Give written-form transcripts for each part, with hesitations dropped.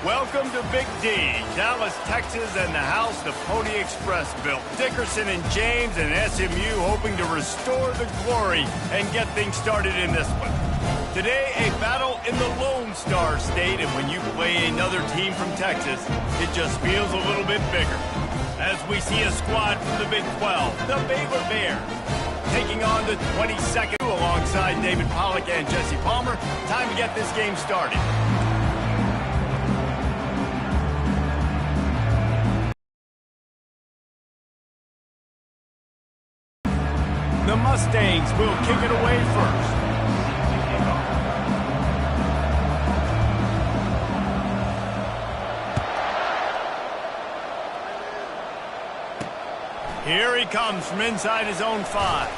Welcome to Big D, Dallas, Texas, and the house the Pony Express built. Dickerson and James and SMU hoping to restore the glory and get things started in this one. Today, a battle in the Lone Star State, and when you play another team from Texas, it just feels a little bit bigger. As we see a squad from the Big 12, the Baylor Bears, taking on the 22nd alongside David Pollack and Jesse Palmer. Time to get this game started. The Mustangs will kick it away first. Here he comes from inside his own 5.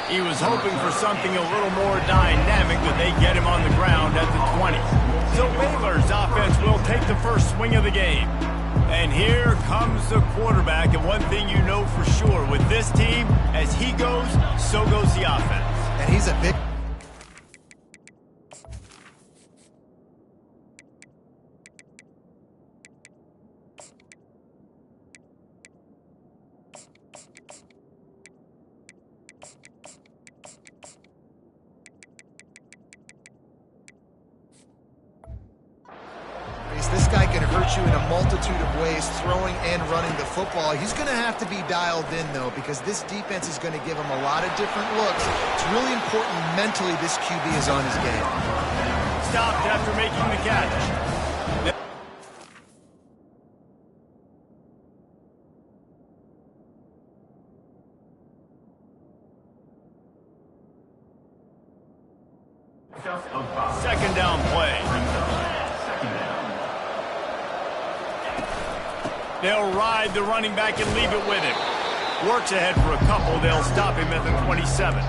He was hoping for something a little more dynamic, but they get him on the ground at the 20. So Baylor's offense will take the first swing of the game. And here comes the quarterback, and one thing you know for sure, with this team, as he goes, so goes the offense. And he's a big... This guy can hurt you in a multitude of ways, throwing and running the football. He's going to have to be dialed in, though, because this defense is going to give him a lot of different looks. It's really important mentally this QB is on his game. Stopped after making the catch. Second down play. They'll ride the running back and leave it with him. Works ahead for a couple. They'll stop him at the 27.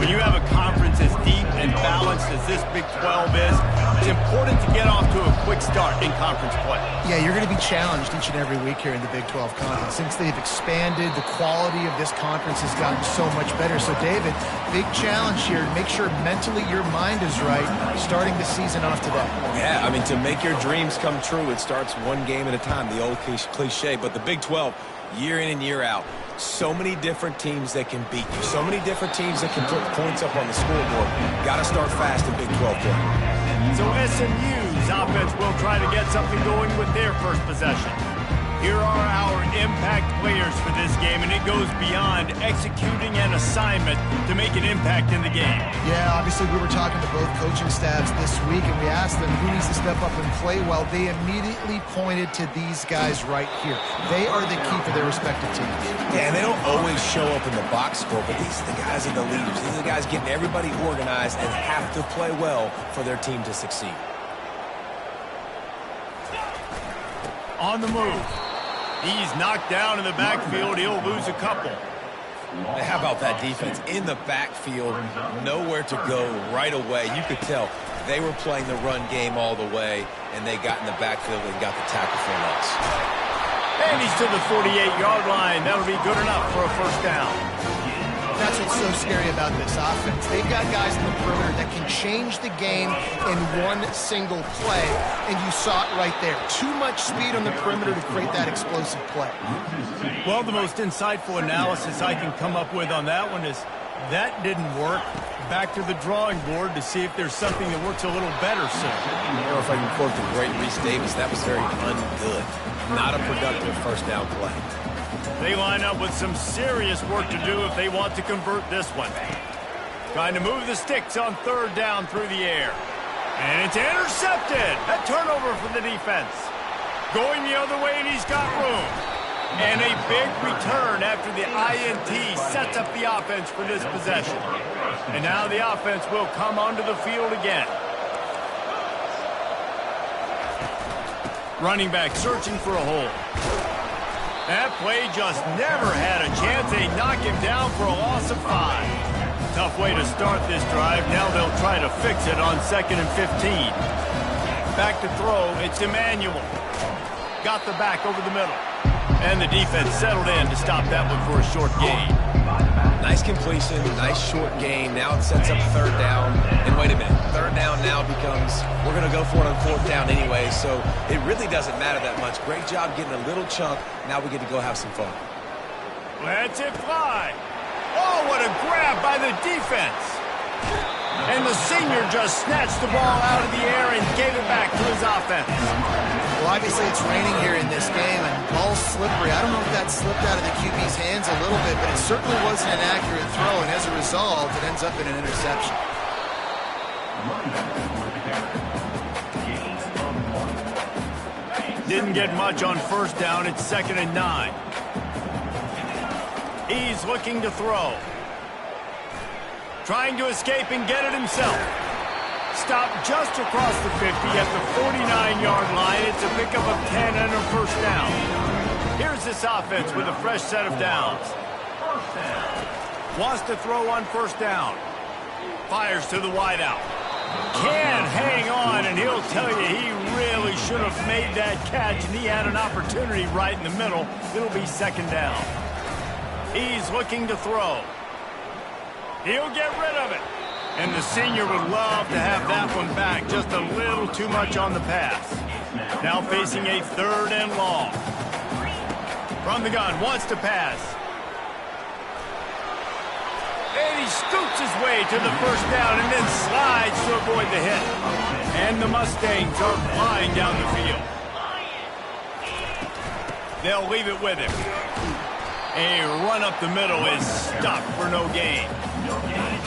When you have a conference as deep and balanced as this Big 12 is, it's important to get off to a quick start in conference play. Yeah, you're going to be challenged each and every week here in the Big 12 Conference. Since they've expanded, the quality of this conference has gotten so much better. So, David, big challenge here. Make sure mentally your mind is right starting the season off today. Yeah, I mean, to make your dreams come true, it starts one game at a time, the old cliche. But the Big 12, year in and year out, so many different teams that can beat you, so many different teams that can put points up on the scoreboard. Got to start fast in Big 12 play. So SMU's offense will try to get something going with their first possession. Here are our impact players for this game, and it goes beyond executing an assignment to make an impact in the game. Yeah, obviously we were talking to both coaching staffs this week, and we asked them who needs to step up and play well. They immediately pointed to these guys right here. They are the key for their respective teams. Yeah, and they don't always show up in the box score, but these are the guys are the leaders. These are the guys getting everybody organized and have to play well for their team to succeed. On the move. He's knocked down in the backfield. He'll lose a couple. How about that defense in the backfield? Nowhere to go right away. You could tell they were playing the run game all the way, and they got in the backfield and got the tackle for a loss. And he's to the 48-yard line. That'll be good enough for a first down. That's what's so scary about this offense. They've got guys in the perimeter that can change the game in one single play, and you saw it right there. Too much speed on the perimeter to create that explosive play. Well, the most insightful analysis I can come up with on that one is that didn't work. Back to the drawing board to see if there's something that works a little better soon. I don't know if I can quote the great Reese Davis. That was very ungood. Not a productive first down play. They line up with some serious work to do if they want to convert this one. Trying to move the sticks on third down through the air. And it's intercepted. A turnover for the defense. Going the other way, and he's got room. And a big return after the INT sets up the offense for this possession. And now the offense will come onto the field again. Running back searching for a hole. That play just never had a chance. They knock him down for a loss of 5. Tough way to start this drive. Now they'll try to fix it on 2nd and 15. Back to throw. It's Emmanuel. Got the back over the middle. And the defense settled in to stop that one for a short gain. Nice completion, nice short game. Now it sets up third down. And wait a minute, third down now becomes, we're going to go for it on fourth down anyway, so it really doesn't matter that much. Great job getting a little chunk. Now we get to go have some fun. Lets it fly. Oh, what a grab by the defense. And the senior just snatched the ball out of the air and gave it back to his offense. Well, obviously it's raining here in this game, and ball's slippery. I don't know if that slipped out of the QB's hands a little bit, but it certainly wasn't an accurate throw, and as a result, it ends up in an interception. Didn't get much on first down. It's 2nd and 9. He's looking to throw. Trying to escape and get it himself. Stopped just across the 50 at the 49-yard line. It's a pickup of 10 and a first down. Here's this offense with a fresh set of downs. Wants to throw on first down. Fires to the wideout. Can't hang on, and he'll tell you he really should have made that catch, and he had an opportunity right in the middle. It'll be 2nd down. He's looking to throw. He'll get rid of it. And the senior would love to have that one back. Just a little too much on the pass. Now facing a 3rd and long. From the gun, wants to pass. And he scoots his way to the first down and then slides to avoid the hit. And the Mustangs are flying down the field. They'll leave it with him. A run up the middle is stopped for no gain.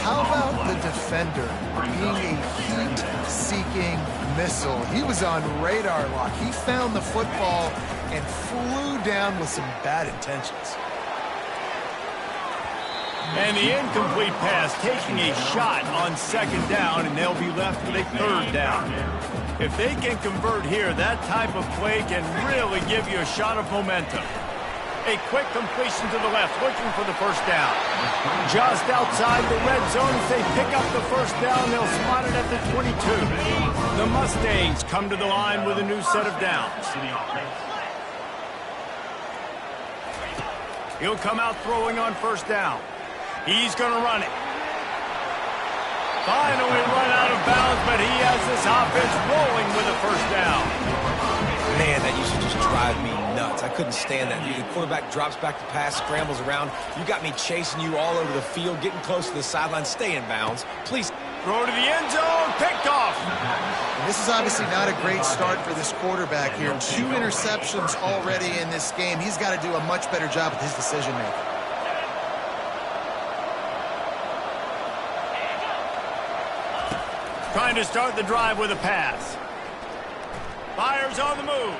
How about the defender being a heat-seeking missile? He was on radar lock. He found the football and flew down with some bad intentions. And the incomplete pass taking a shot on 2nd down, and they'll be left with a 3rd down. If they can convert here, that type of play can really give you a shot of momentum. A quick completion to the left, looking for the first down. Just outside the red zone, as they pick up the first down, they'll spot it at the 22. The Mustangs come to the line with a new set of downs. He'll come out throwing on first down. He's going to run it. Finally run out of bounds, but he has this offense rolling with a first down. Man, that used to just drive me nuts. I couldn't stand that. The quarterback drops back to pass, scrambles around. You got me chasing you all over the field, getting close to the sideline. Stay in bounds. Please. Throw to the end zone, picked off. And this is obviously not a great start for this quarterback here. 2 interceptions already in this game. He's got to do a much better job with his decision-making. Trying to start the drive with a pass. Fires on the move.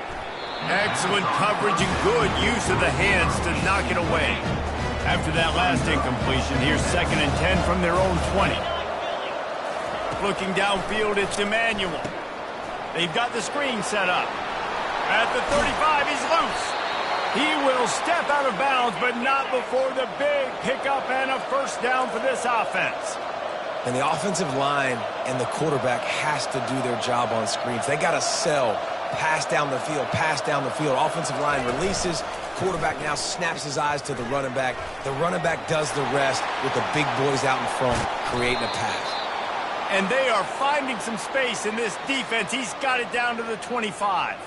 Excellent coverage and good use of the hands to knock it away. After that last incompletion, here's 2nd and 10 from their own 20. Looking downfield, it's Emmanuel. They've got the screen set up. At the 35, he's loose. He will step out of bounds, but not before the big pickup and a first down for this offense. And the offensive line and the quarterback has to do their job on screens. They got to sell. Pass down the field, pass down the field. Offensive line releases. Quarterback now snaps his eyes to the running back. The running back does the rest with the big boys out in front, creating a pass. And they are finding some space in this defense. He's got it down to the 25.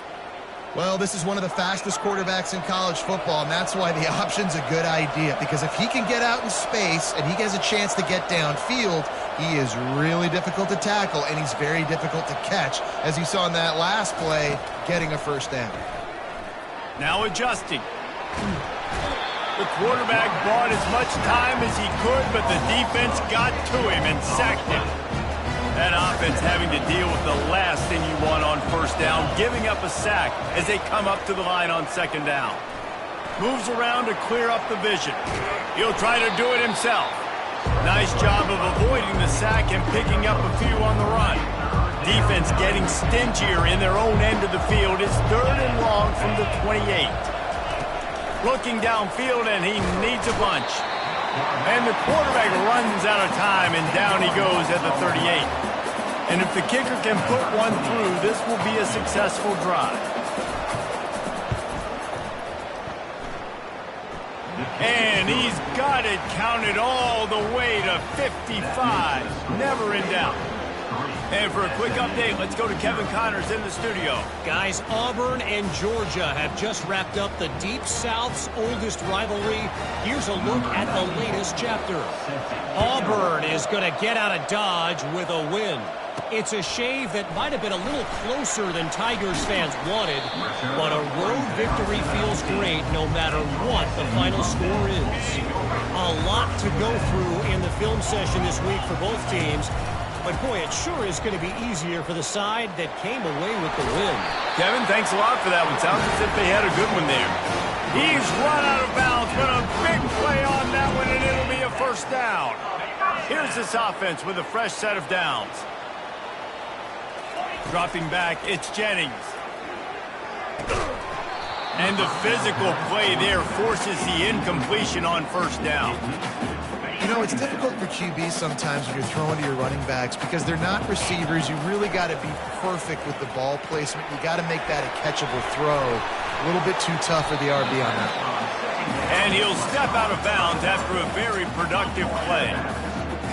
Well, this is one of the fastest quarterbacks in college football, and that's why the option's a good idea. Because if he can get out in space and he has a chance to get downfield, he is really difficult to tackle, and he's very difficult to catch, as you saw in that last play, getting a first down. Now adjusting. The quarterback bought as much time as he could, but the defense got to him and sacked him. That offense having to deal with the last thing you want on first down, giving up a sack as they come up to the line on 2nd down. Moves around to clear up the vision. He'll try to do it himself. Nice job of avoiding the sack and picking up a few on the run. Defense getting stingier in their own end of the field. It's 3rd and long from the 28. Looking downfield, and he needs a bunch. And the quarterback runs out of time, and down he goes at the 38. And if the kicker can put one through, this will be a successful drive. And he's got it counted all the way to 55. Never in doubt. And for a quick update, let's go to Kevin Connors in the studio. Guys, Auburn and Georgia have just wrapped up the Deep South's oldest rivalry. Here's a look at the latest chapter. Auburn is going to get out of Dodge with a win. It's a shave that might have been a little closer than Tigers fans wanted, but a road victory feels great no matter what the final score is. A lot to go through in the film session this week for both teams. But, boy, it sure is going to be easier for the side that came away with the win. Kevin, thanks a lot for that one. Sounds as if they had a good one there. He's run out of bounds, but a big play on that one, and it'll be a first down. Here's this offense with a fresh set of downs. Dropping back, it's Jennings. And the physical play there forces the incompletion on first down. You know, it's difficult for QBs sometimes when you're throwing to your running backs because they're not receivers. You really got to be perfect with the ball placement. You got to make that a catchable throw. A little bit too tough for the RB on that. And he'll step out of bounds after a very productive play.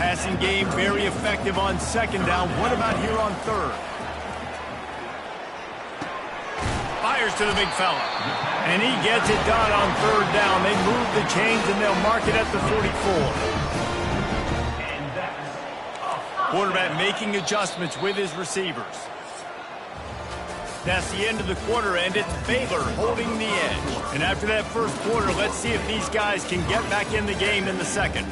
Passing game very effective on second down. What about here on third? Fires to the big fella. And he gets it done on third down. They move the chains and they'll mark it at the 44. Quarterback making adjustments with his receivers. That's the end of the quarter, and it's Baylor holding the edge. And after that first quarter, let's see if these guys can get back in the game in the second.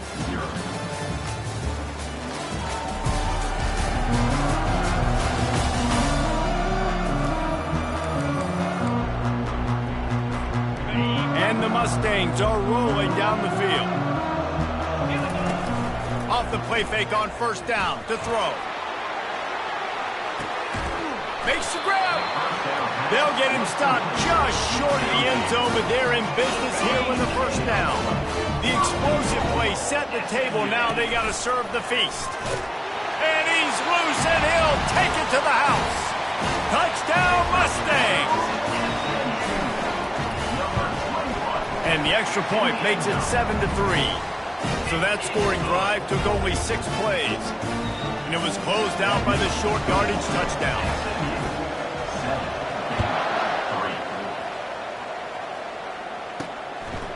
And the Mustangs are rolling down the field. Off the play fake on first down to throw. Makes the grab. They'll get him stopped just short of the end zone, but they're in business here with the first down. The explosive play set the table. Now they got to serve the feast. And he's loose, and he'll take it to the house. Touchdown, Mustangs. And the extra point makes it 7-3. So that scoring drive took only 6 plays. And it was closed out by the short yardage touchdown.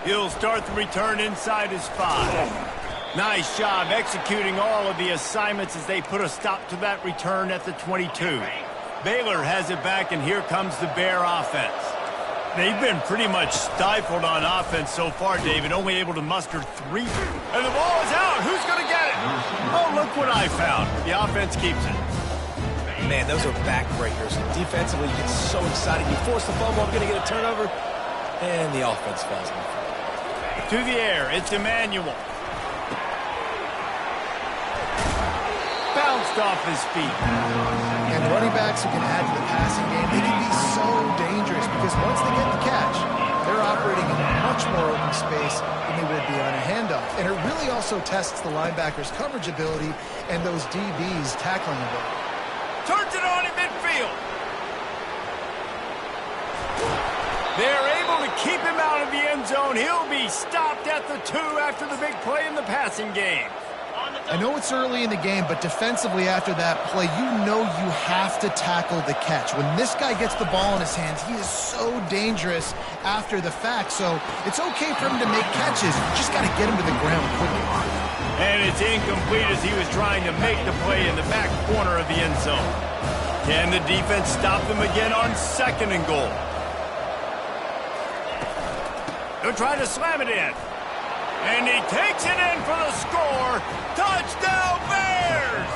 He'll start the return inside his 5. Nice job executing all of the assignments as they put a stop to that return at the 22. Baylor has it back, and here comes the Bear offense. They've been pretty much stifled on offense so far, David, only able to muster 3. And the ball is out. Who's going to get it? Oh, look what I found. The offense keeps it. Man, those are backbreakers. Defensively, you get so excited. You force the fumble, I'm going to get a turnover, and the offense falls on the To the air, it's Emmanuel. Bounced off his feet. And running backs who can add to the passing game, they can be so dangerous because once they get the catch, they're operating in much more open space than they would be on a handoff. And it really also tests the linebackers' coverage ability and those DBs' tackling ability. Turns it on in midfield. They're able to keep him out of the end zone. He'll be stopped at the 2 after the big play in the passing game. I know it's early in the game, but defensively after that play, you know you have to tackle the catch. When this guy gets the ball in his hands, he is so dangerous after the fact. So it's okay for him to make catches. You just got to get him to the ground quickly. And it's incomplete as he was trying to make the play in the back corner of the end zone. Can the defense stop them again on 2nd and goal? They'll try to slam it in. And he takes it in for the score. Touchdown, Bears!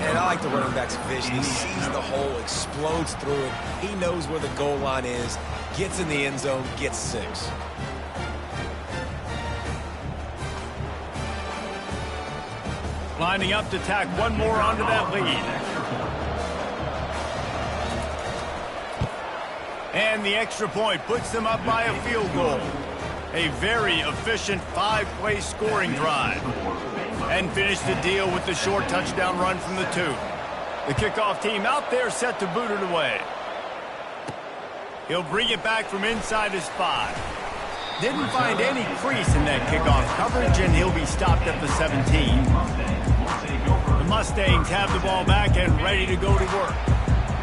And I like the running back's vision. He sees the hole, explodes through it. He knows where the goal line is, gets in the end zone, gets 6. Lining up to tack one more onto that lead. And the extra point puts them up by a field goal. A very efficient 5-play scoring drive. And finish the deal with the short touchdown run from the 2. The kickoff team out there set to boot it away. He'll bring it back from inside his 5. Didn't find any crease in that kickoff coverage, and he'll be stopped at the 17. The Mustangs have the ball back and ready to go to work.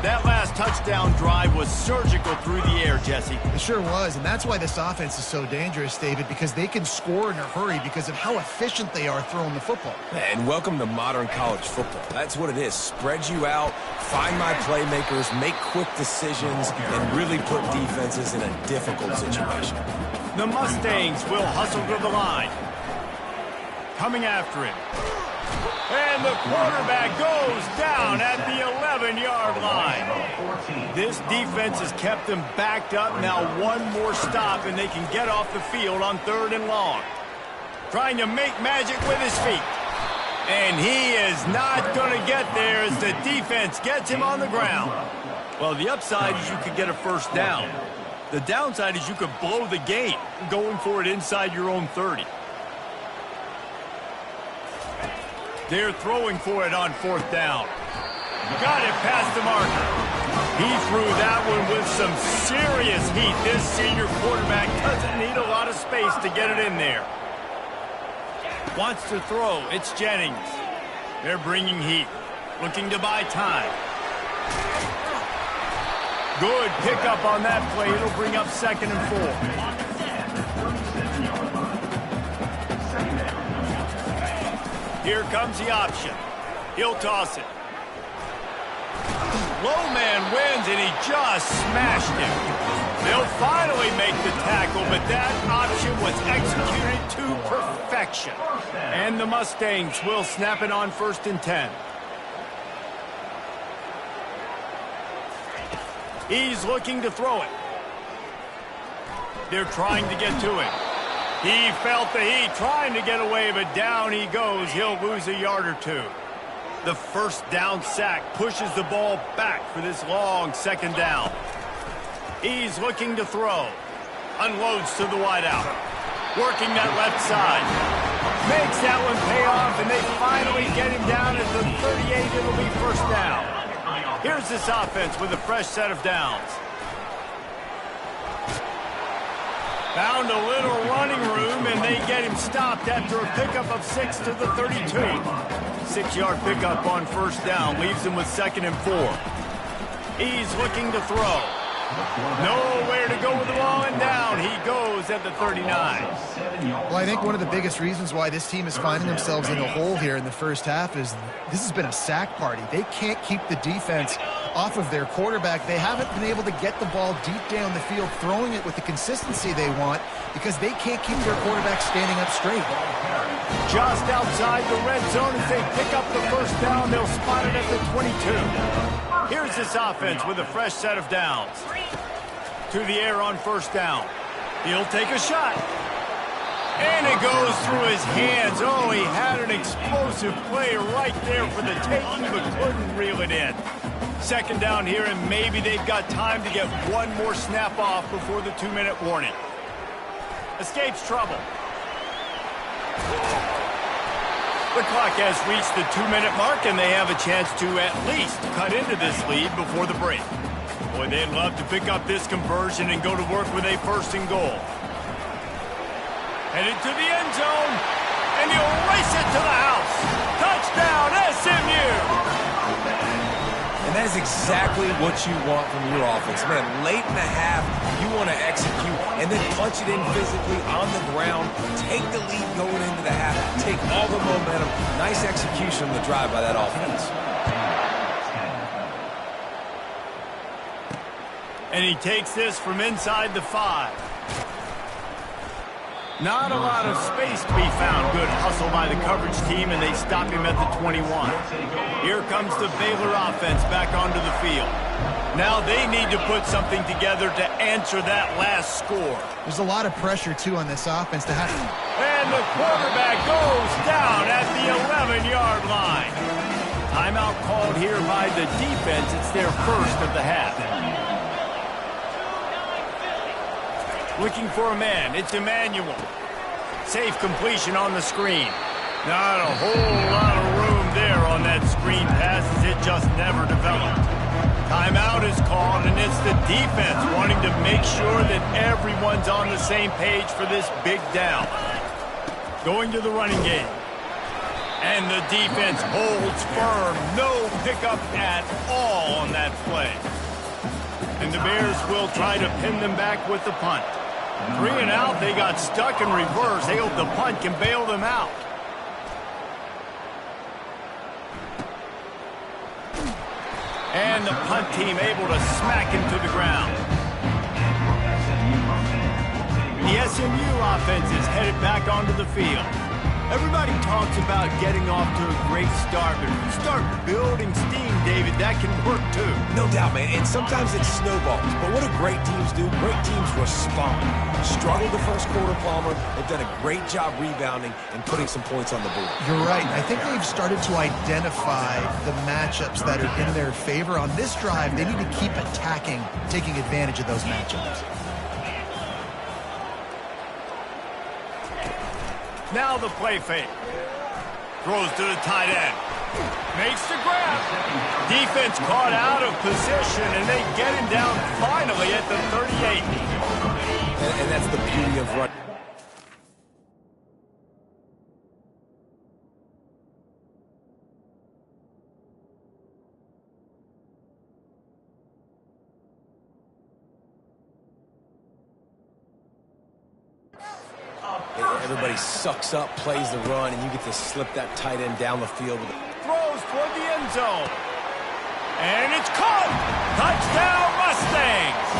That last touchdown drive was surgical through the air, Jesse. It sure was, and that's why this offense is so dangerous, David, because they can score in a hurry because of how efficient they are throwing the football. And welcome to modern college football. That's what it is. Spread you out, find my playmakers, make quick decisions, and really put defenses in a difficult situation. The Mustangs will hustle to the line. Coming after him. And the quarterback goes down at the 11-yard line. This defense has kept them backed up. Now one more stop, and they can get off the field on 3rd and long. Trying to make magic with his feet. And he is not going to get there as the defense gets him on the ground. Well, the upside is you could get a first down. The downside is you could blow the game going for it inside your own 30. They're throwing for it on 4th down. Got it past the marker. He threw that one with some serious heat. This senior quarterback doesn't need a lot of space to get it in there. Wants to throw. It's Jennings. They're bringing heat. Looking to buy time. Good pickup on that play. It'll bring up 2nd and 4. Here comes the option. He'll toss it. Low man wins, and he just smashed him. They'll finally make the tackle, but that option was executed to perfection. And the Mustangs will snap it on 1st and 10. He's looking to throw it. They're trying to get to it. He felt the heat, trying to get away, but down he goes. He'll lose a yard or 2. The 1st down sack pushes the ball back for this long 2nd down. He's looking to throw. Unloads to the wideout. Working that left side. Makes that one pay off, and they finally get him down at the 38. It'll be 1st down. Here's this offense with a fresh set of downs. Found a little running room, and they get him stopped after a pickup of 6 to the 32. 6-yard pickup on 1st down leaves him with 2nd and 4. He's looking to throw. Nowhere to go with the ball, and down he goes at the 39. Well, I think one of the biggest reasons why this team is finding themselves in the hole here in the first half is this has been a sack party. They can't keep the defense off of their quarterback. They haven't been able to get the ball deep down the field, throwing it with the consistency they want because they can't keep their quarterback standing up straight. Just outside the red zone as they pick up the 1st down. They'll spot it at the 22. Here's this offense with a fresh set of downs. To the air on 1st down. He'll take a shot. And it goes through his hands. Oh, he had an explosive play right there for the taking, but couldn't reel it in. 2nd down here, and maybe they've got time to get one more snap off before the 2-minute warning. Escapes trouble. The clock has reached the 2-minute mark, and they have a chance to at least cut into this lead before the break. Boy, they'd love to pick up this conversion and go to work with a 1st and goal. Headed to the end zone, and he'll race it to the house. Touchdown, SMU! And that is exactly what you want from your offense. Man, late in the half, you want to execute and then punch it in physically on the ground. Take the lead going into the half. Take all the momentum. Nice execution on the drive by that offense. And he takes this from inside the 5. Not a lot of space to be found. Good hustle by the coverage team, and they stop him at the 21. Here comes the Baylor offense back onto the field. Now they need to put something together to answer that last score. There's a lot of pressure, too, on this offense to have. And the quarterback goes down at the 11-yard line. Timeout called here by the defense. It's their 1st of the half. Looking for a man. It's Emmanuel. Safe completion on the screen. Not a whole lot of room there on that screen pass as it just never developed. Timeout is called, and it's the defense wanting to make sure that everyone's on the same page for this big down. Going to the running game. And the defense holds firm. No pickup at all on that play. And the Bears will try to pin them back with the punt. 3 and out, they got stuck in reverse. They hope the punt can bail them out. And the punt team able to smack him to the ground. The SMU offense is headed back onto the field. Everybody talks about getting off to a great start, but if you start building steam, David, that can work too. No doubt, man, and sometimes it snowballs. But what do great teams do? Great teams respond. Struggled the first quarter, Palmer. They've done a great job rebounding and putting some points on the board. You're right. I think they've started to identify the matchups that are in their favor. On this drive, they need to keep attacking, taking advantage of those matchups. Now the play fake. Throws to the tight end. Makes the grab. Defense caught out of position, and they get him down finally at the 38. And that's the beauty of running. Everybody sucks up, plays the run, and you get to slip that tight end down the field. Throws toward the end zone. And it's caught! Touchdown, Mustangs!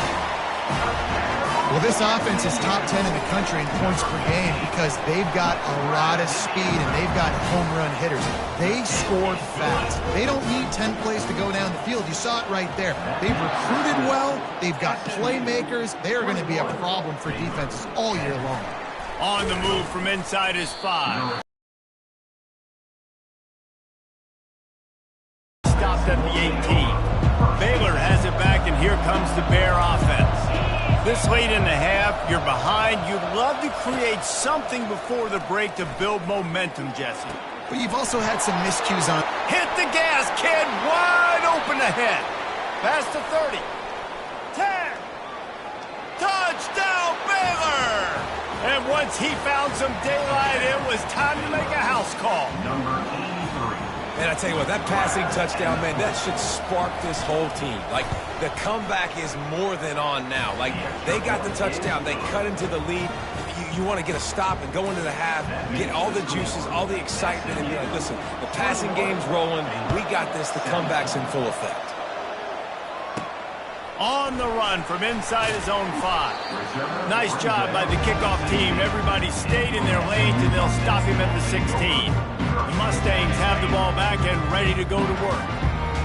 Well, this offense is top 10 in the country in points per game because they've got a lot of speed and they've got home run hitters. They score fast. They don't need 10 plays to go down the field. You saw it right there. They've recruited well. They've got playmakers. They are going to be a problem for defenses all year long. On the move from inside his 5. Stopped at the 18. Baylor has it back, and here comes the Bear offense. This late in the half, you're behind. You'd love to create something before the break to build momentum, Jesse. But you've also had some miscues on. Hit the gas, kid. Wide open ahead. Pass to 30. 10. Touchdown, Baylor! And once he found some daylight, it was time to make a house call. And I tell you what, that passing touchdown, man, that should spark this whole team. Like, the comeback is more than on now. Like, they got the touchdown. They cut into the lead. You want to get a stop and go into the half, get all the juices, all the excitement, and be like, listen, the passing game's rolling. We got this. The comeback's in full effect. On the run from inside his own 5. Nice job by the kickoff team. Everybody stayed in their lanes, and they'll stop him at the 16. The Mustangs have the ball back and ready to go to work.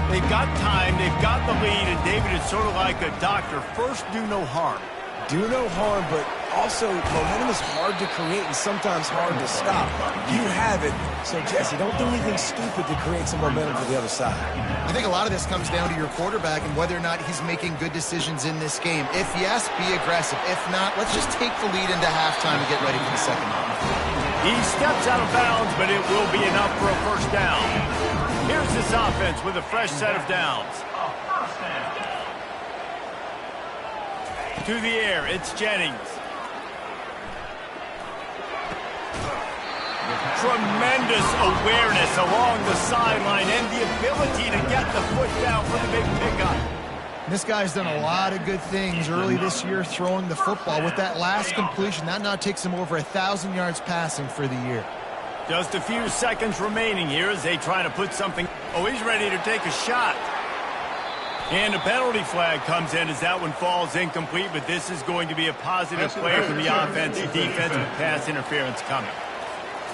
They've got time, they've got the lead, and David is sort of like a doctor. First, do no harm. Do no harm, but also momentum is hard to create and sometimes hard to stop. You have it, so Jesse, don't do anything stupid to create some momentum for the other side. I think a lot of this comes down to your quarterback and whether or not he's making good decisions in this game. If yes, be aggressive. If not, let's just take the lead into halftime and get ready for the second half. He steps out of bounds, but it will be enough for a first down. Here's this offense with a fresh set of downs. To the air, it's Jennings. Tremendous awareness along the sideline and the ability to get the foot down for the big pickup. This guy's done a lot of good things early this year throwing the football. With that last completion, that now takes him over 1,000 yards passing for the year. Just a few seconds remaining here as they try to put something. Oh, he's ready to take a shot. And a penalty flag comes in as that one falls incomplete, but this is going to be a positive play from the offense and defense with pass interference coming.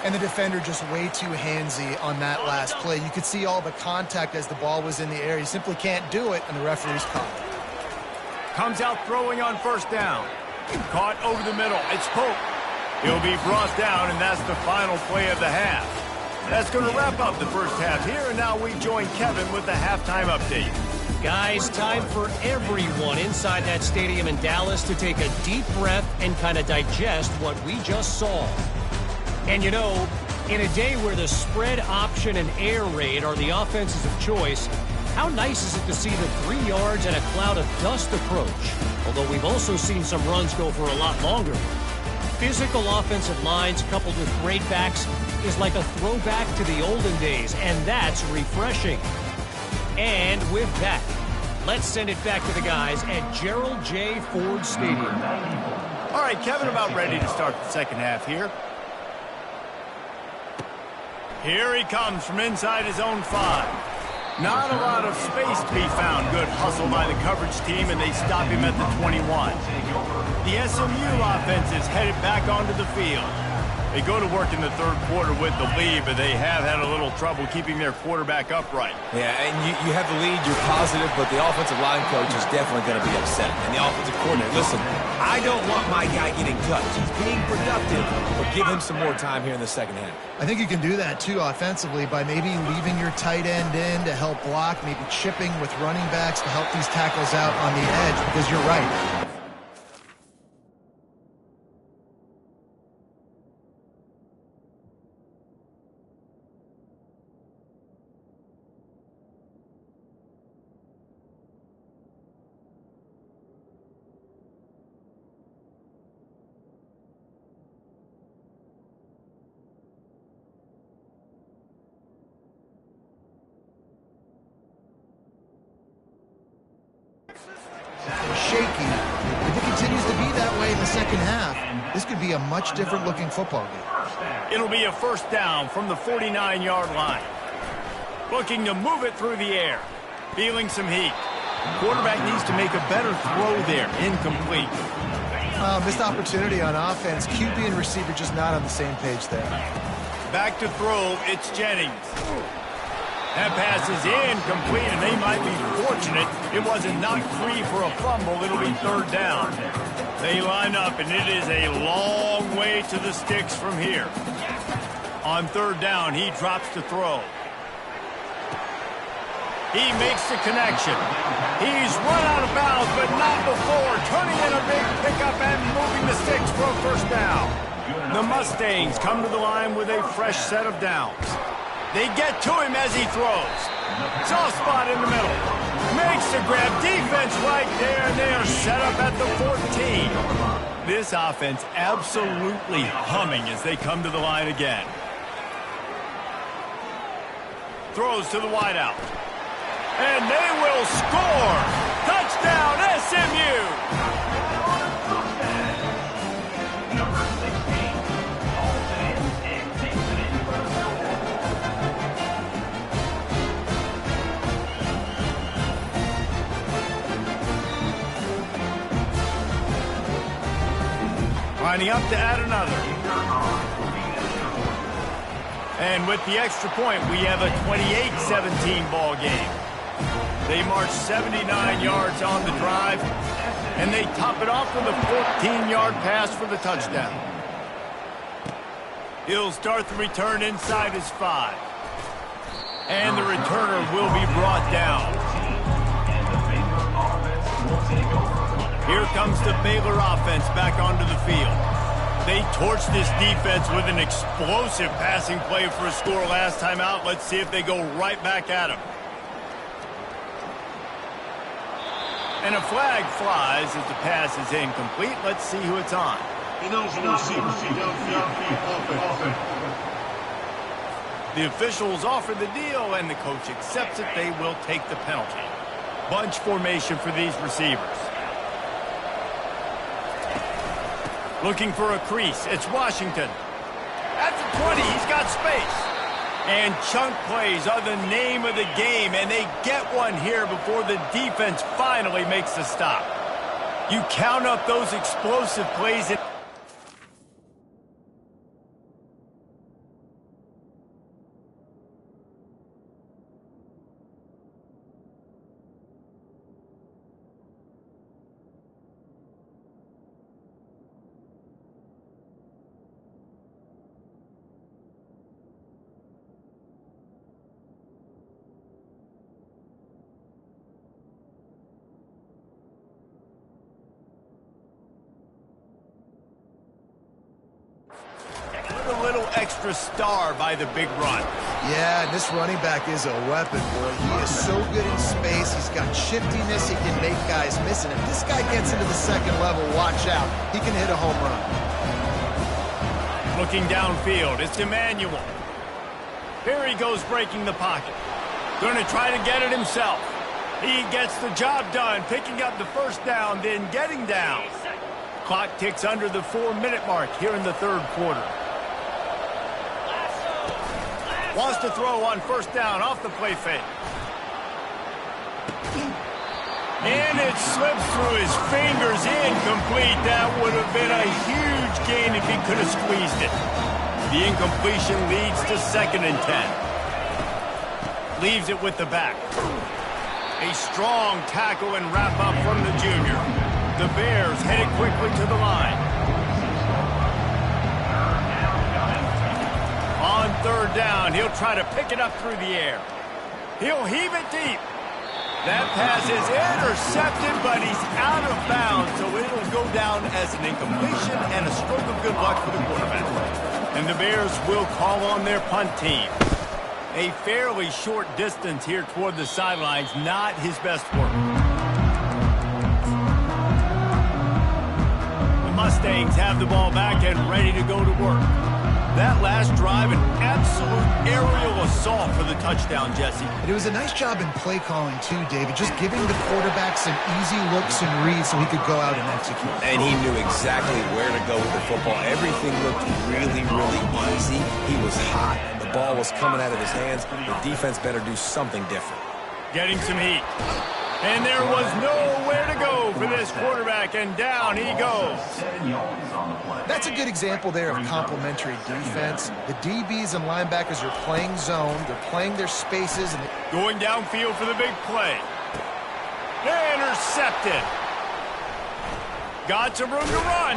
And the defender just way too handsy on that last play. You could see all the contact as the ball was in the air. He simply can't do it, and the referee's caught. Comes out throwing on first down. Caught over the middle. It's Pope. He'll be brought down, and that's the final play of the half. That's going to wrap up the first half here, and now we join Kevin with the halftime update. Guys, time for everyone inside that stadium in Dallas to take a deep breath and kind of digest what we just saw. And you know, in a day where the spread option and air raid are the offenses of choice, How nice is it to see the 3 yards and a cloud of dust approach? Although we've also seen some runs go for a lot longer. Physical offensive lines coupled with great backs is like a throwback to the olden days, and that's refreshing. And with that, let's send it back to the guys at Gerald J. Ford Stadium. All right, Kevin, about ready to start the second half here. Here he comes from inside his own 5. Not a lot of space to be found. Good hustle by the coverage team, and they stop him at the 21. The SMU offense is headed back onto the field. They go to work in the third quarter with the lead, but they have had a little trouble keeping their quarterback upright. Yeah, and you have the lead, you're positive, but the offensive line coach is definitely going to be upset. And the offensive coordinator, listen, I don't want my guy getting touched. He's being productive, but give him some more time here in the second half. I think you can do that, too, offensively, by maybe leaving your tight end in to help block, maybe chipping with running backs to help these tackles out on the edge, because you're right. Shaky. If it continues to be that way in the second half, this could be a much different looking football game. It'll be a first down from the 49-yard line. Looking to move it through the air. Feeling some heat. Quarterback needs to make a better throw there. Incomplete. Missed opportunity on offense. QB and receiver just not on the same page there. Back to throw. It's Jennings. That pass is incomplete, and they might be fortunate it wasn't knocked free for a fumble. It'll be third down. They line up, and it is a long way to the sticks from here. On third down, he drops to throw. He makes the connection. He's run out of bounds, but not before. Turning in a big pickup and moving the sticks for a first down. The Mustangs come to the line with a fresh set of downs. They get to him as he throws. Soft spot in the middle. Makes the grab. Defense right there, and they are set up at the 14. This offense absolutely humming as they come to the line again. Throws to the wideout. And they will score. Touchdown, SMU. Lining up to add another. And with the extra point, we have a 28-17 ball game. They march 79 yards on the drive, and they top it off with a 14-yard pass for the touchdown. He'll start the return inside his 5. And the returner will be brought down. Here comes the Baylor offense back onto the field. They torched this defense with an explosive passing play for a score last time out. Let's see if they go right back at him. And a flag flies as the pass is incomplete. Let's see who it's on. The officials offer the deal, and the coach accepts it. They will take the penalty. Bunch formation for these receivers. Looking for a crease. It's Washington. At the 20, he's got space. And chunk plays are the name of the game, and they get one here before the defense finally makes the stop. You count up those explosive plays. A little extra star by the big run. Yeah, and this running back is a weapon, boy. He is so good in space. He's got shiftiness. He can make guys miss. And if this guy gets into the second level, watch out. He can hit a home run. Looking downfield, it's Emmanuel. Here he goes breaking the pocket. Going to try to get it himself. He gets the job done, picking up the first down, then getting down. Clock ticks under the 4-minute mark here in the third quarter. Wants to throw on first down off the play fake. And it slips through his fingers, incomplete. That would have been a huge gain if he could have squeezed it. The incompletion leads to 2nd and 10. Leaves it with the back. A strong tackle and wrap up from the junior. The Bears headed quickly to the line. On third down, he'll try to pick it up through the air. He'll heave it deep. That pass is intercepted, but he's out of bounds, so it'll go down as an incompletion and a stroke of good luck for the quarterback. And the Bears will call on their punt team. A fairly short distance here toward the sidelines, not his best work. The Mustangs have the ball back and ready to go to work. That last drive, an absolute aerial assault for the touchdown, Jesse. But it was a nice job in play calling, too, David. Just giving the quarterback some easy looks and reads so he could go out and execute. And he knew exactly where to go with the football. Everything looked really, really easy. He was hot. The ball was coming out of his hands. The defense better do something different. Getting some heat. And there was nowhere to go for this quarterback, and down he goes. That's a good example there of complementary defense. The DBs and linebackers are playing zone. They're playing their spaces. And going downfield for the big play. Intercepted. Got some room to run.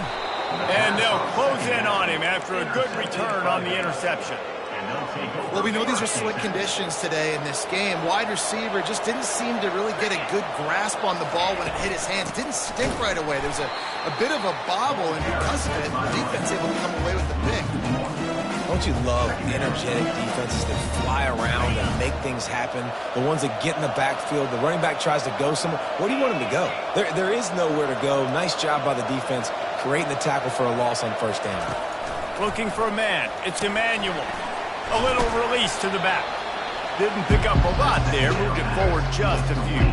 And they'll close in on him after a good return on the interception. Well, we know these are slick conditions today in this game. Wide receiver just didn't seem to really get a good grasp on the ball when it hit his hands. Didn't stick right away. There was a bit of a bobble, and because of it, the defense able to come away with the pick. Don't you love energetic defenses that fly around and make things happen? The ones that get in the backfield, the running back tries to go somewhere. Where do you want him to go? There is nowhere to go. Nice job by the defense creating the tackle for a loss on first down. Looking for a man. It's Emmanuel. A little release to the back. Didn't pick up a lot there. Moved it forward just a few.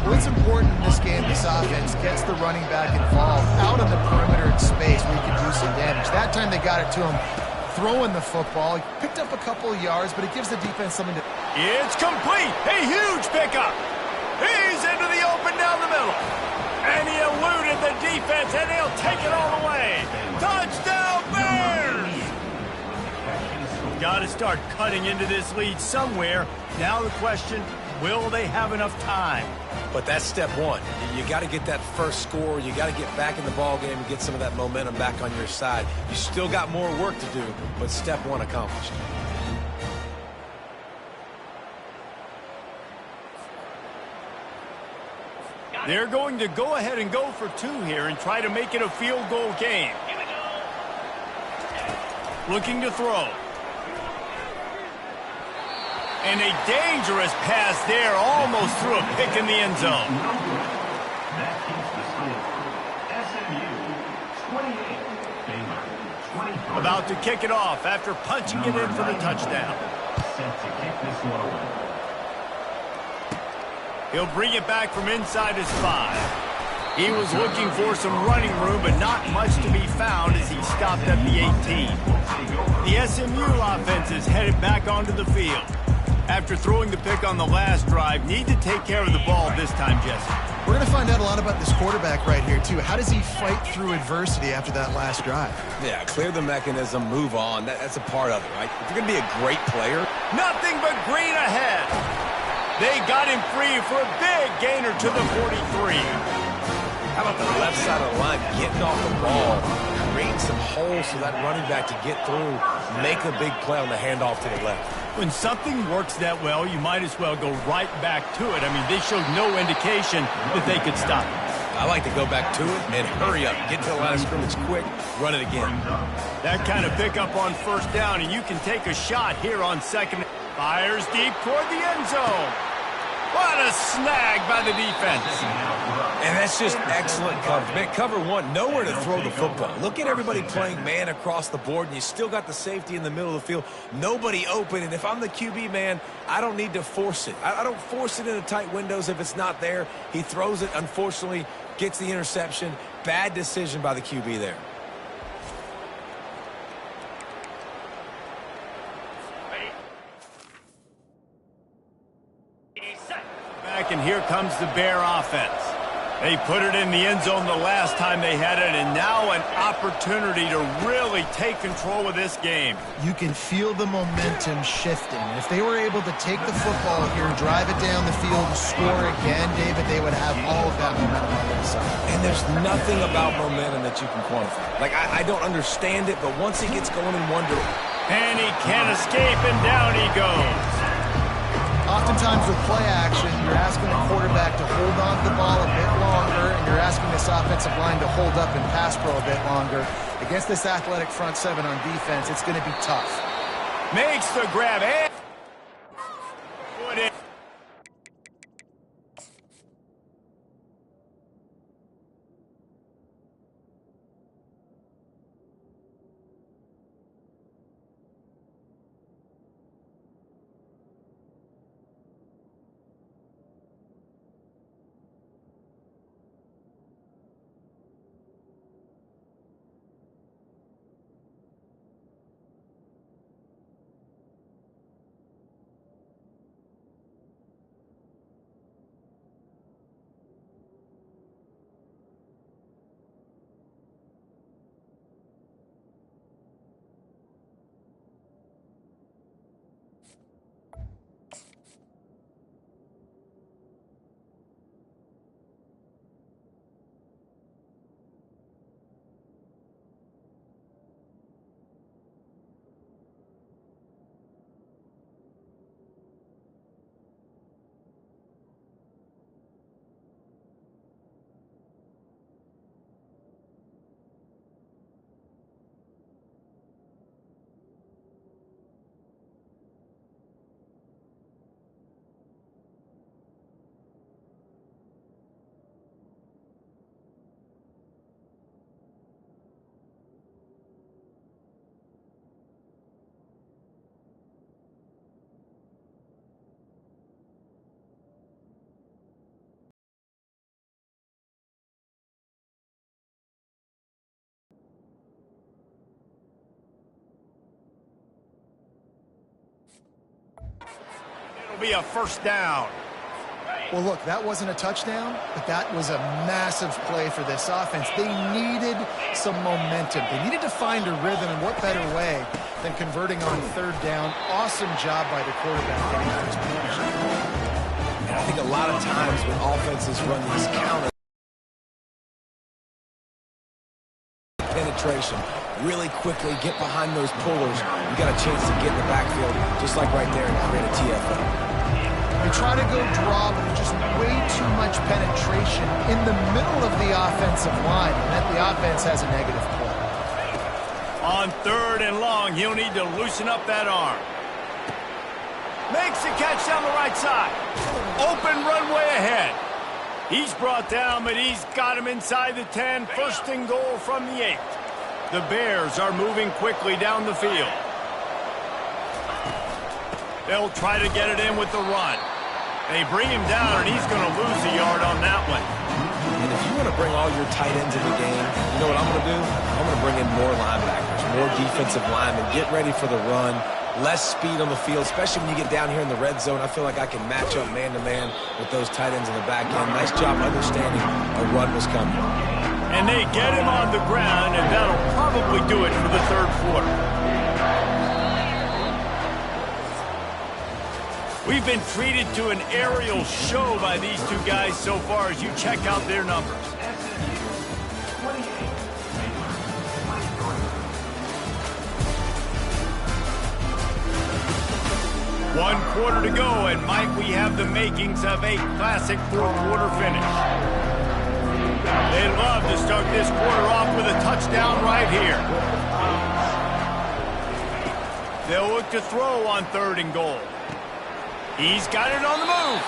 Well, it's important in this game, this offense gets the running back involved out on the perimeter in space where he can do some damage. That time they got it to him throwing the football. He picked up a couple of yards, but it gives the defense something to... It's complete. A huge pickup. He's into the open down the middle. And he eluded the defense, and he'll take it all the way. Touchdown, Bears! Got to start cutting into this lead somewhere. Now the question, will they have enough time? But that's step one. You got to get that first score. You got to get back in the ball game and get some of that momentum back on your side. You still got more work to do, but step one accomplished. They're going to go ahead and go for two here and try to make it a field goal game. Looking to throw. And a dangerous pass there, almost threw a pick in the end zone. About to kick it off after punching it in for the touchdown. He'll bring it back from inside his 5. He was looking for some running room, but not much to be found as he stopped at the 18. The SMU offense is headed back onto the field. After throwing the pick on the last drive, need to take care of the ball this time, Jesse. We're going to find out a lot about this quarterback right here, too. How does he fight through adversity after that last drive? Yeah, clear the mechanism, move on. That's a part of it, right? If you're going to be a great player. Nothing but green ahead. They got him free for a big gainer to the 43. How about the left side of the line getting off the ball, creating some holes for that running back to get through, make a big play on the handoff to the left. When something works that well, you might as well go right back to it. I mean, they showed no indication that they could stop it. I like to go back to it and hurry up. Get to the line of scrimmage quick, run it again. That kind of pickup on first down, and you can take a shot here on second. Fires deep toward the end zone. What a snag by the defense. And that's just excellent coverage. Man, cover one, nowhere to throw the football. Look at everybody playing man across the board, and you still got the safety in the middle of the field. Nobody open, and if I'm the QB, man, I don't need to force it. I don't force it into tight windows if it's not there. He throws it, unfortunately, gets the interception. Bad decision by the QB there. And here comes the Bear offense. They put it in the end zone the last time they had it, and now an opportunity to really take control of this game. You can feel the momentum shifting. If they were able to take the football here, drive it down the field, and score again, David, they would have all of that momentum on their side. And there's nothing about momentum that you can quantify. Like, I don't understand it, but once he gets going in one direction. And he can't escape, and down he goes. Oftentimes with play action, you're asking the quarterback to hold on to the ball a bit longer, and you're asking this offensive line to hold up and pass pro a bit longer. Against this athletic front seven on defense, it's going to be tough. Makes the grab. And put it. Be a first down. Well, look, that wasn't a touchdown, but that was a massive play for this offense. They needed some momentum. They needed to find a rhythm, and what better way than converting on third down. Awesome job by the quarterback getting first position. And I think a lot of times when offenses run these counters, penetration, really quickly get behind those pullers, you got a chance to get in the backfield, just like right there, and create a TFL. They try to go draw, but just way too much penetration in the middle of the offensive line, and that the offense has a negative play. On third and long, he'll need to loosen up that arm. Makes the catch down the right side. Open runway ahead. He's brought down, but he's got him inside the 10. First and goal from the 8. The Bears are moving quickly down the field. They'll try to get it in with the run. They bring him down, and he's going to lose a yard on that one. And if you want to bring all your tight ends in the game, you know what I'm going to do? I'm going to bring in more linebackers, more defensive linemen, get ready for the run, less speed on the field, especially when you get down here in the red zone. I feel like I can match up man-to-man with those tight ends in the back end. Nice job understanding a run was coming. And they get him on the ground, and that'll probably do it for the third quarter. We've been treated to an aerial show by these two guys so far as you check out their numbers. One quarter to go, and Mike, we have the makings of a classic fourth quarter finish. They'd love to start this quarter off with a touchdown right here. They'll look to throw on 3rd and goal. He's got it on the move.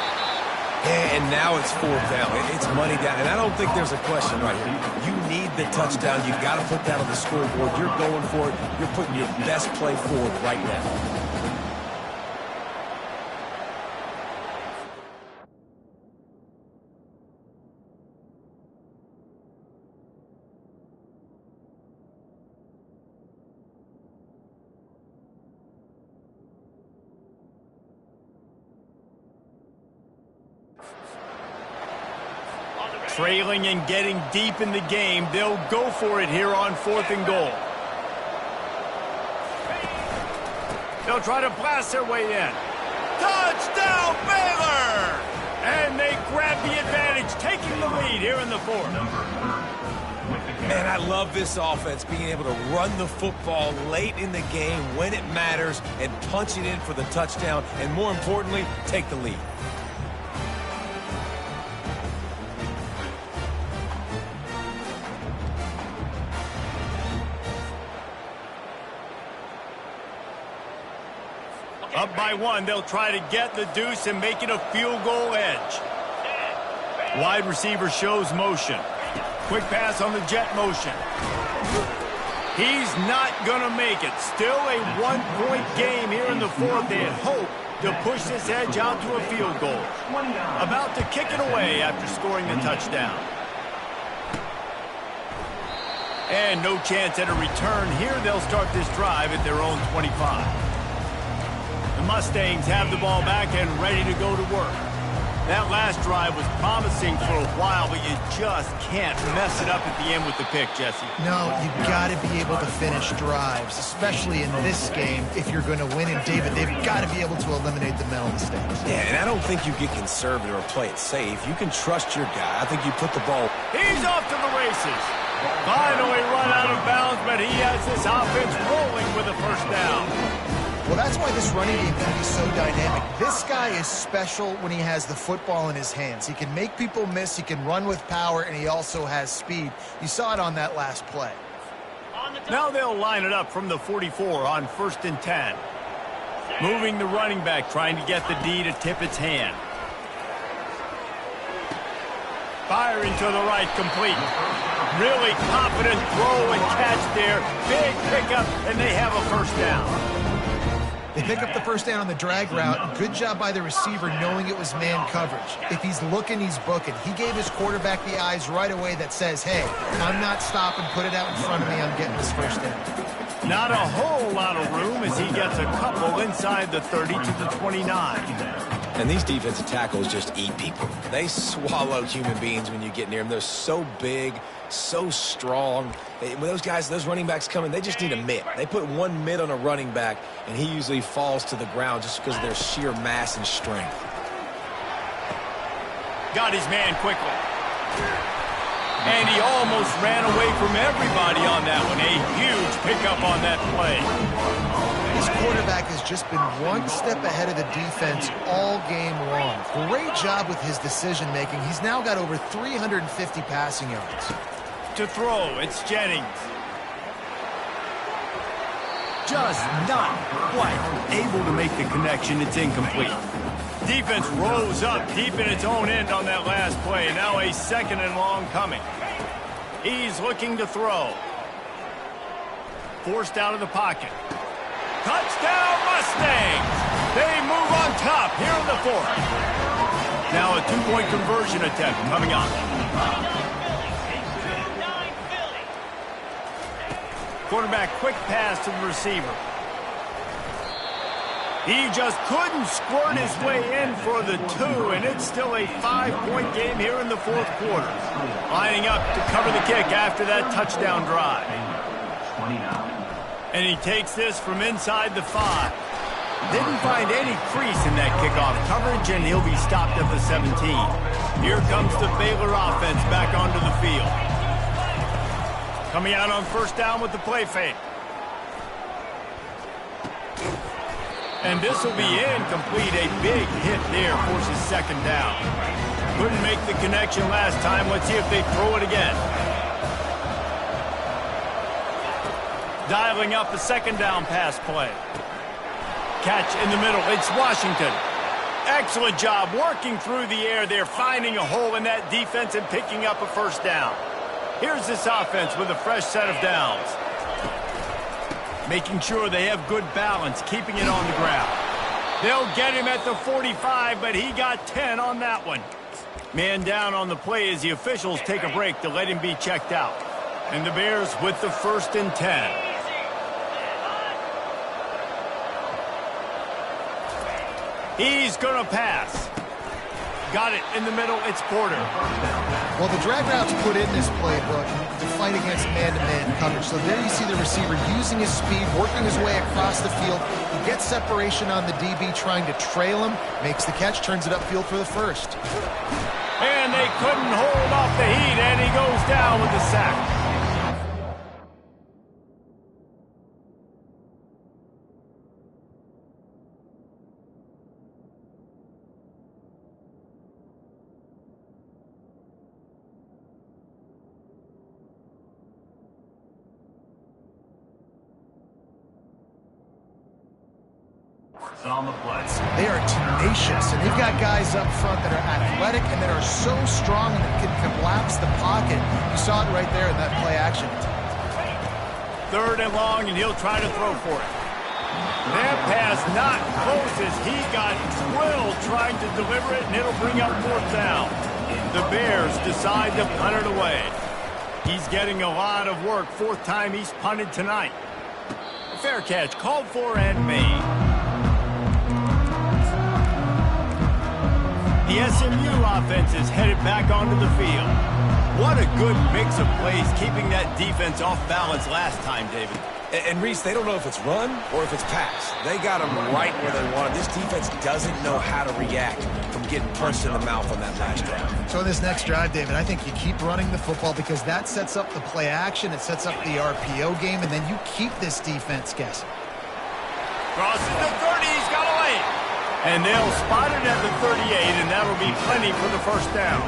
And now it's 4th down. It's money down, and I don't think there's a question right here. You need the touchdown. You've got to put that on the scoreboard. You're going for it. You're putting your best play forward right now. Trailing and getting deep in the game, they'll go for it here on 4th and goal. They'll try to blast their way in. Touchdown, Baylor! And they grab the advantage, taking the lead here in the 4th. Man, I love this offense, being able to run the football late in the game when it matters and punch it in for the touchdown, and more importantly, take the lead. Up by 1, they'll try to get the deuce and make it a field goal edge. Wide receiver shows motion. Quick pass on the jet motion. He's not going to make it. Still a 1-point game here in the 4th. They hope to push this edge out to a field goal. About to kick it away after scoring the touchdown. And no chance at a return here. They'll start this drive at their own 25. The Mustangs have the ball back and ready to go to work. That last drive was promising for a while, but you just can't mess it up at the end with the pick, Jesse. No, you've got to be able to finish drives, especially in this game if you're going to win. And David, they've got to be able to eliminate the mental mistakes. Yeah, and I don't think you get conservative or play it safe. You can trust your guy. I think you put the ball. He's off to the races. Finally run out of bounds, but he has this offense rolling with a 1st down. Well, that's why this running game can be so dynamic. This guy is special when he has the football in his hands. He can make people miss, he can run with power, and he also has speed. You saw it on that last play. Now they'll line it up from the 44 on 1st and 10. Moving the running back, trying to get the D to tip its hand. Firing to the right, complete. Really confident throw and catch there. Big pickup, and they have a 1st down. They pick up the 1st down on the drag route. Good job by the receiver knowing it was man coverage. If he's looking, he's booking. He gave his quarterback the eyes right away that says, hey, I'm not stopping. Put it out in front of me. I'm getting this 1st down. Not a whole lot of room as he gets a couple inside the 30 to the 29. And these defensive tackles just eat people. They swallow human beings when you get near them. They're so big, so strong. When those guys, those running backs come in, they just need a mitt. They put 1 mitt on a running back, and he usually falls to the ground just because of their sheer mass and strength. Got his man quickly. And he almost ran away from everybody on that one. A huge pickup on that play. This quarterback has just been one step ahead of the defense all game long. Great job with his decision-making. He's now got over 350 passing yards. To throw, it's Jennings. Just not quite able to make the connection. It's incomplete. Defense rose up deep in its own end on that last play. Now a 2nd and long coming. He's looking to throw. Forced out of the pocket. Touchdown Mustangs! They move on top here in the 4th. Now a 2-point conversion attempt coming up. Quarterback quick pass to the receiver. He just couldn't squirt his way in for the 2, and it's still a 5-point game here in the 4th quarter. Lining up to cover the kick after that touchdown drive. And he takes this from inside the 5. Didn't find any crease in that kickoff coverage, and he'll be stopped at the 17. Here comes the Baylor offense back onto the field. Coming out on 1st down with the play fake. And this will be incomplete. A big hit there forces 2nd down. Couldn't make the connection last time. Let's see if they throw it again. Dialing up a second down pass play. Catch in the middle. It's Washington. Excellent job working through the air there, finding a hole in that defense and picking up a first down. Here's this offense with a fresh set of downs. Making sure they have good balance, keeping it on the ground. They'll get him at the 45, but he got 10 on that one. Man down on the play as the officials take a break to let him be checked out. And the Bears with the 1st and 10. He's going to pass. Got it in the middle. It's Porter. Well, the drag route's put in this playbook to fight against man-to-man coverage. So there you see the receiver using his speed, working his way across the field. He gets separation on the DB trying to trail him, makes the catch, turns it upfield for the first. And they couldn't hold off the heat, and he goes down with the sack. On the play. They are tenacious, and they've got guys up front that are athletic and that are so strong and that can collapse the pocket. You saw it right there in that play action. 3rd and long, and he'll try to throw for it. That pass not close as he got drilled trying to deliver it, and it'll bring up 4th down. The Bears decide to punt it away. He's getting a lot of work. 4th time he's punted tonight. Fair catch called for and made. The SMU offense is headed back onto the field. What a good mix of plays, keeping that defense off balance last time, David. And Reese, they don't know if it's run or if it's pass. They got them right where they want them. This defense doesn't know how to react from getting punched in the mouth on that last drive. So in this next drive, David, I think you keep running the football because that sets up the play action, it sets up the RPO game, and then you keep this defense guessing. Crosses the 30, he's got away. And they'll spot it at the 38, and that'll be plenty for the first down.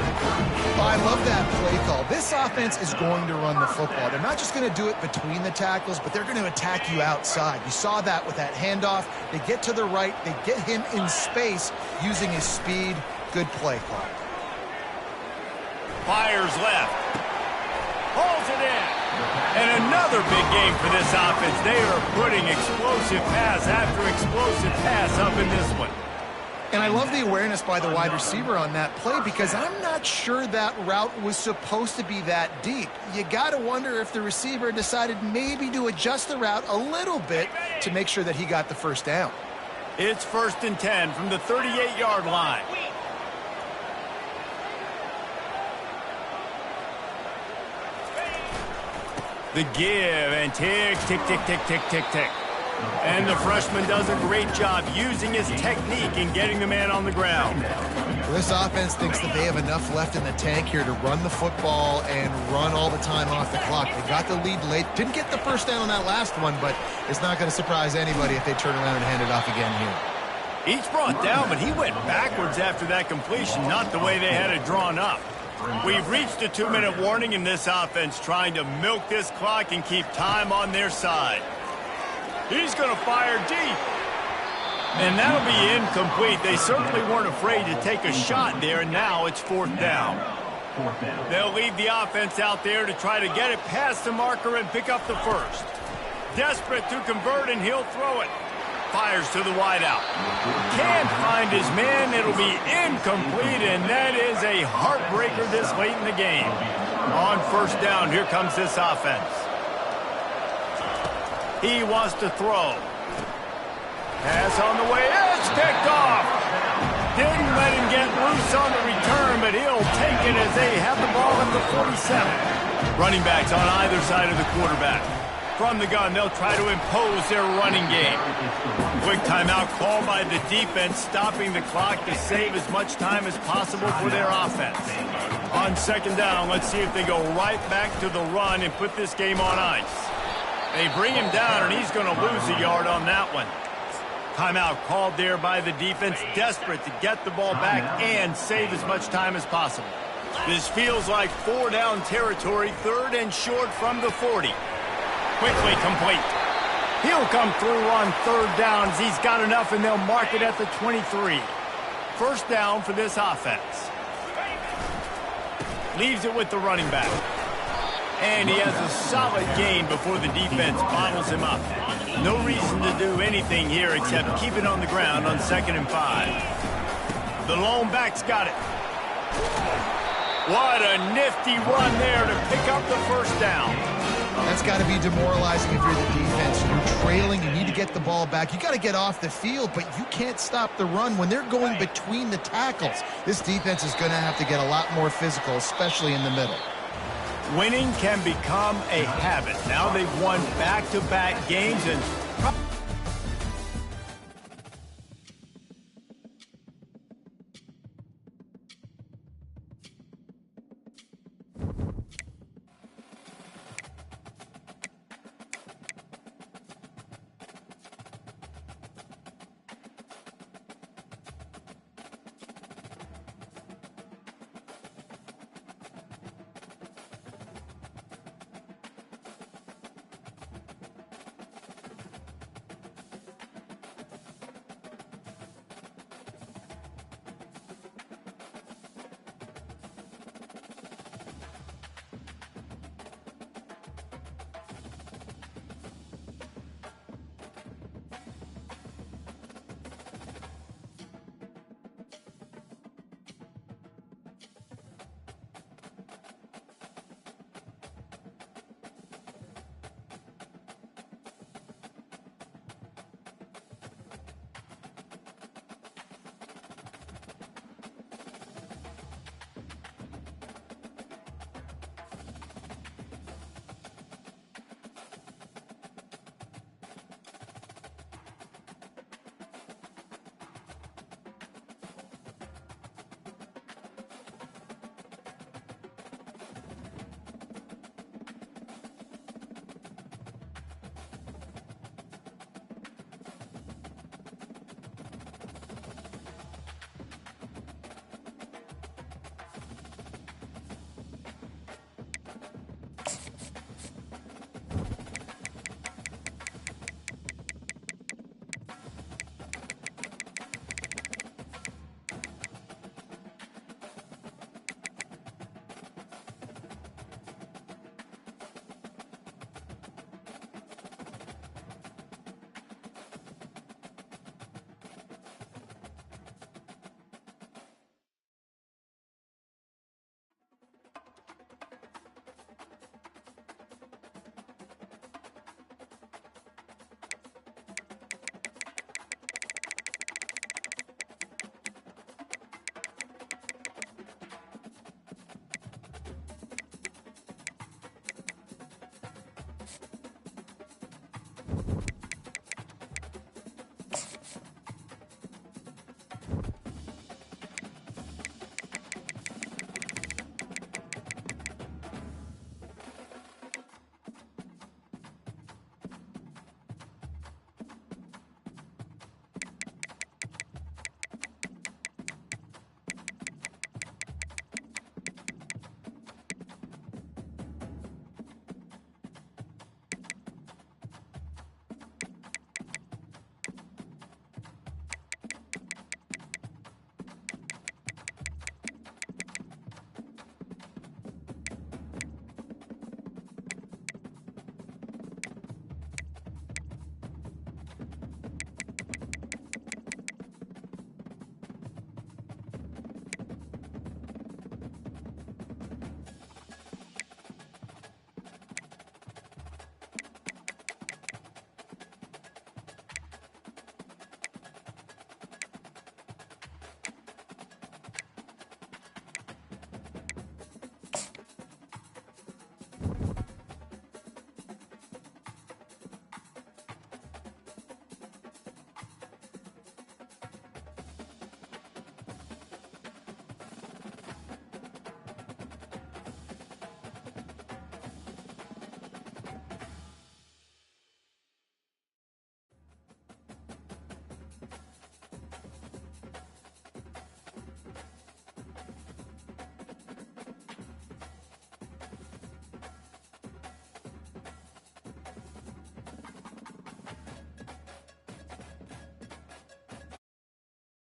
I love that play call. This offense is going to run the football. They're not just going to do it between the tackles, but they're going to attack you outside. You saw that with that handoff. They get to the right. They get him in space using his speed. Good play call. Fires left. Pulls it in. And another big game for this offense. They are putting explosive pass after explosive pass up in this one. And I love the awareness by the wide receiver on that play because I'm not sure that route was supposed to be that deep. You got to wonder if the receiver decided maybe to adjust the route a little bit to make sure that he got the first down. It's 1st and 10 from the 38-yard line. The give and tick, tick, tick, tick, tick, tick, tick. And the freshman does a great job using his technique and getting the man on the ground. This offense thinks that they have enough left in the tank here to run the football and run all the time off the clock. They got the lead late. Didn't get the first down on that last one, but it's not going to surprise anybody if they turn around and hand it off again here. Each brought down, but he went backwards after that completion, not the way they had it drawn up. We've reached a 2-minute warning in this offense, trying to milk this clock and keep time on their side. He's going to fire deep. And that'll be incomplete. They certainly weren't afraid to take a shot there, and now it's 4th down. They'll leave the offense out there to try to get it past the marker and pick up the first. Desperate to convert, and he'll throw it. Fires to the wideout. Can't find his man. It'll be incomplete, and that is a heartbreaker this late in the game. On 1st down, here comes this offense. He wants to throw. Pass on the way. It's picked off. Didn't let him get loose on the return, but he'll take it as they have the ball at the 47. Running backs on either side of the quarterback. From the gun, they'll try to impose their running game. Quick timeout called by the defense, stopping the clock to save as much time as possible for their offense. On 2nd down, let's see if they go right back to the run and put this game on ice. They bring him down, and he's going to lose a yard on that one. Timeout called there by the defense, desperate to get the ball back and save as much time as possible. This feels like 4-down territory, 3rd and short from the 40. Quickly complete. He'll come through on 3rd down as he's got enough, and they'll mark it at the 23. 1st down for this offense. Leaves it with the running back. And he has a solid gain before the defense bottles him up. No reason to do anything here except keep it on the ground on 2nd and 5. The lone back's got it. What a nifty run there to pick up the 1st down. That's got to be demoralizing if you're the defense. You're trailing, you need to get the ball back. You got to get off the field, but you can't stop the run when they're going between the tackles. This defense is going to have to get a lot more physical, especially in the middle. Winning can become a habit. Now they've won back-to-back games and